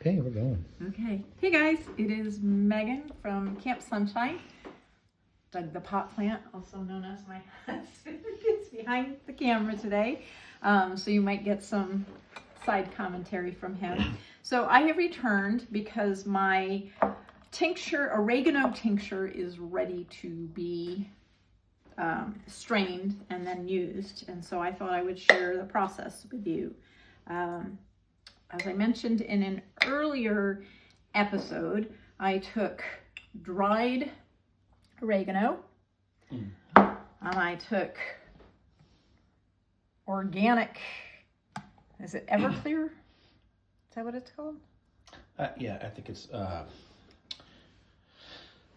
Okay, we're going. Okay. Hey guys, it is Megan from Camp Sunshine. Doug the pot plant, also known as my husband, is behind the camera today. So you might get some side commentary from him. So I have returned because my oregano tincture is ready to be strained and then used. And so I thought I would share the process with you. As I mentioned in an earlier episode, I took dried oregano and I took organic, is it Everclear? Is that what it's called? Yeah, I think it's...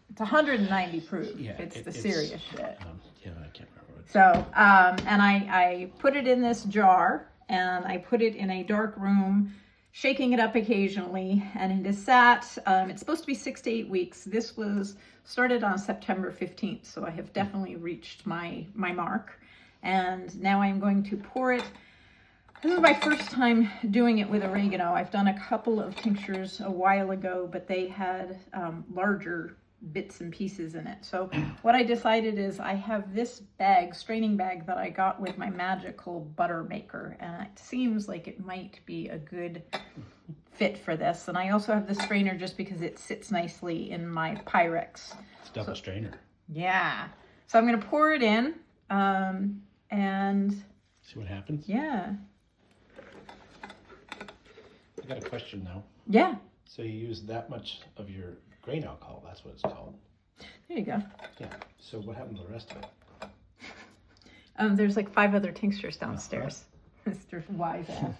It's 190 proof. Yeah, it's the serious shit. Yeah, I can't remember what it's So, and I put it in this jar and I put it in a dark room, shaking it up occasionally, and it is sat, it's supposed to be 6 to 8 weeks. This was started on September 15th, so I have definitely reached my mark. And now I'm going to pour it. This is my first time doing it with oregano. I've done a couple of tinctures a while ago, but they had larger bits and pieces in it. So what I decided is I have this straining bag that I got with my magical butter maker, and it seems like it might be a good fit for this. And I also have the strainer just because it sits nicely in my Pyrex. It's double strainer. Yeah. So I'm going to pour it in and see what happens. Yeah. I got a question now. Yeah. So you use that much of your grain alcohol, that's what it's called. There you go. Yeah. So what happened to the rest of it? There's like 5 other tinctures downstairs. Mr. Wise ass.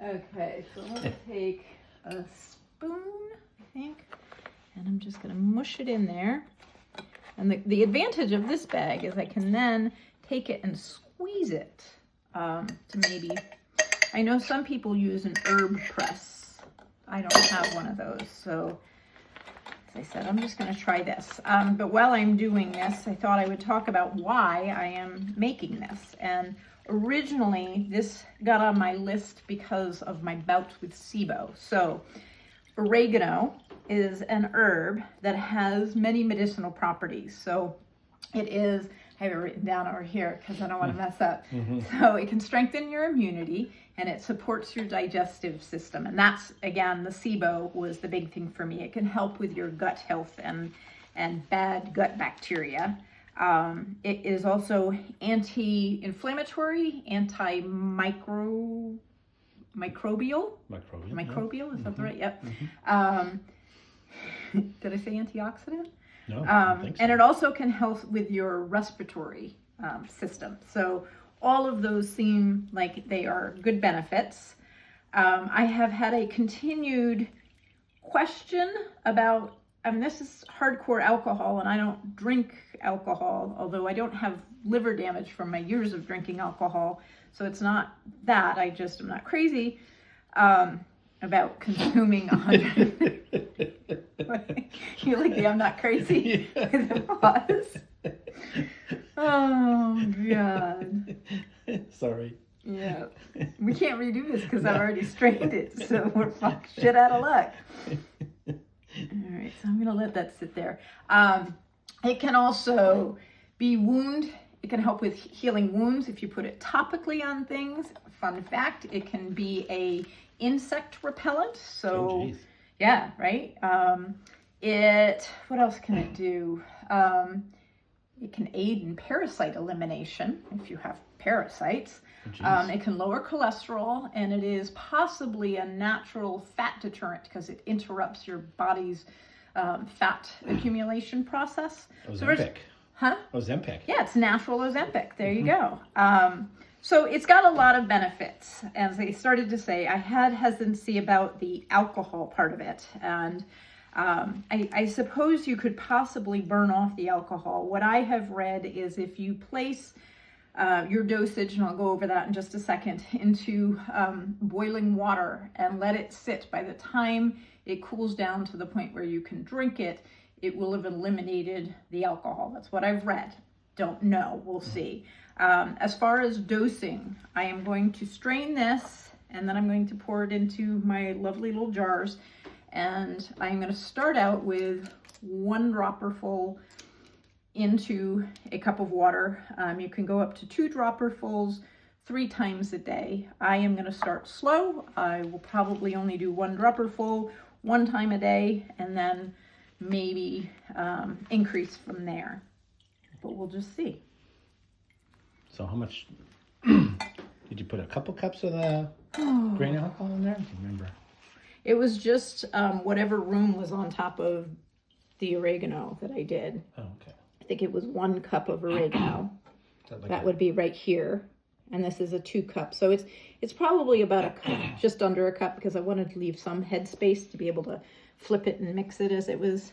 Okay, so I'm going to take a spoon, I think, and I'm just going to mush it in there. And the advantage of this bag is I can then take it and squeeze it to maybe, I know some people use an herb press. I don't have one of those, so as I said, I'm just going to try this. But while I'm doing this, I thought I would talk about why I am making this. And originally, this got on my list because of my bout with SIBO. So, oregano is an herb that has many medicinal properties. So, it is, I have it written down over here because I don't want to mess up. So, it can strengthen your immunity and it supports your digestive system. And that's, again, the SIBO was the big thing for me. It can help with your gut health and bad gut bacteria. It is also anti-inflammatory, antimicrobial. Microbial, is that the right? Yep. Did I say antioxidant? No, I don't think so. And it also can help with your respiratory system. So all of those seem like they are good benefits. I have had a continued question about, this is hardcore alcohol, and I don't drink alcohol, although I don't have liver damage from my years of drinking alcohol. So it's not that, I'm not crazy about consuming 100. You're like, I'm not crazy. Because it was. Oh, God. Sorry. Yeah. We can't redo this because I've already strained it. So we're shit out of luck. All right. So I'm going to let that sit there. It can also be it can help with healing wounds if you put it topically on things. Fun fact, it can be a insect repellent. So, yeah, right? What else can it do? It can aid in parasite elimination if you have parasites. It can lower cholesterol, and it is possibly a natural fat deterrent because it interrupts your body's fat accumulation process. Ozempic. Huh? Ozempic. Yeah, it's natural Ozempic. There you go. So it's got a lot of benefits. As I started to say, I had hesitancy about the alcohol part of it. And I suppose you could possibly burn off the alcohol. What I have read is if you place your dosage, and I'll go over that in just a second, into boiling water and let it sit, by the time it cools down to the point where you can drink it, it will have eliminated the alcohol. That's what I've read. Don't know. We'll see. As far as dosing, I am going to strain this and then I'm going to pour it into my lovely little jars. And I'm going to start out with 1 dropper full into a cup of water. You can go up to 2 dropperfuls 3 times a day. I am going to start slow. I will probably only do 1 dropperful 1 time a day, and then maybe increase from there. But we'll just see. So how much did you put? A couple cups of the grain alcohol in there? Do you remember? It was just whatever room was on top of the oregano that I did. Oh, okay. I think it was 1 cup of oregano. That would be right here. And this is a 2 cup. So it's probably about a cup, just under a cup, because I wanted to leave some head space to be able to flip it and mix it as it was.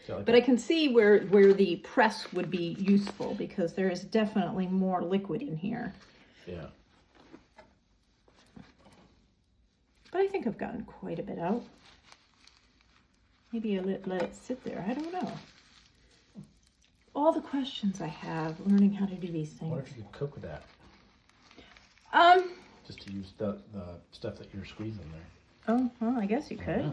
But I can see where the press would be useful, because there is definitely more liquid in here. Yeah. But I think I've gotten quite a bit out. Maybe I let it sit there. I don't know. All the questions I have learning how to do these things. What if you could cook with that? Just to use the stuff that you're squeezing there. Oh, well, I guess you could.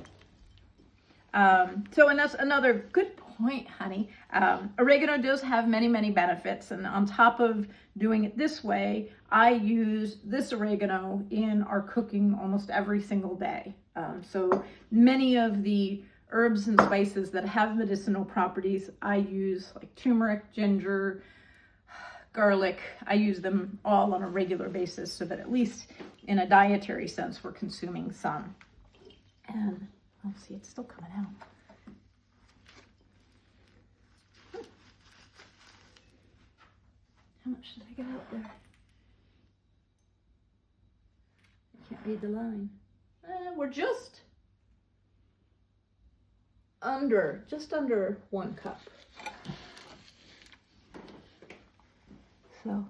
And that's another good point, honey. Oregano does have many, many benefits. And on top of doing it this way, I use this oregano in our cooking almost every single day. So many of the herbs and spices that have medicinal properties, I use, like turmeric, ginger, garlic. I use them all on a regular basis, so that at least in a dietary sense, we're consuming some. And oh, see, it's still coming out. How much did I get out there? I can't read the line. We're just under 1 cup. So,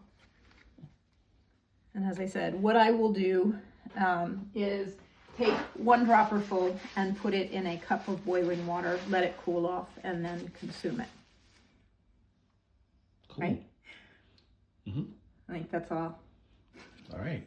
and as I said, what I will do is take 1 dropperful and put it in a cup of boiling water, let it cool off, and then consume it. Cool. Right? Mm-hmm. I think that's all. All right.